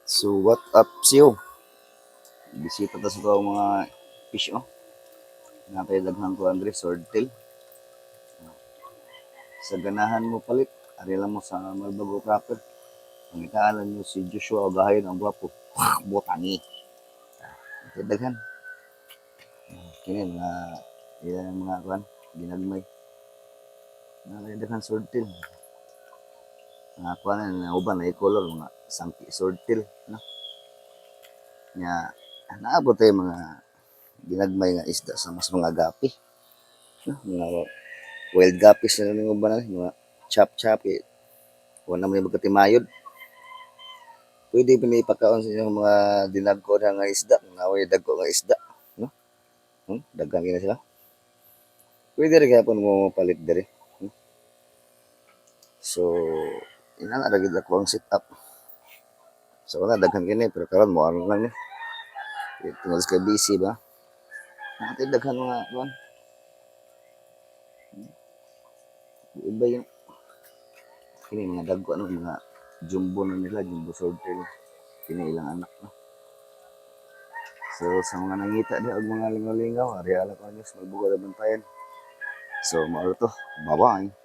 So what up siyo? Bisita ta sa mga fish oh. Natay daghang ko Andre swordtail. Sa ganahan mo palit, ari lang mo sa Malbago proper. Ang ikaalan nyo si Joshua Ogahayon ang gwapo. Botangi. Natay daghan. Kini mga iyan mga kuan ginagmay. Natay daghan swordtail. Mga kuan na uban na color mga sangki swordtail, no? Nya naabot tay mga ginagmay nga isda sa mas mga gapi. No? Mga wild guppies na ning uban na mga chop-chop wala naman yung magkatimayod. Pwede pinipakaon sa inyong mga dinagko na nga isda, mga way dagko nga isda, no? Daghang gina sila. Pwede rin kapon mo mapalit diri. No? So, ina na gid ako ang set up. So wala daghang gini pero karon mo ano lang ni. Tungod sa busy ba? Natay daghan mga kuan. Iba yung kini mga dagko ano mga jumbo na nila, jumbo swordtail. Kini ilang anak no. So sa mga nangita di og mga lingaw-lingaw, ari ala ko news magbugo ra bantayan. So mao to. Bye-bye.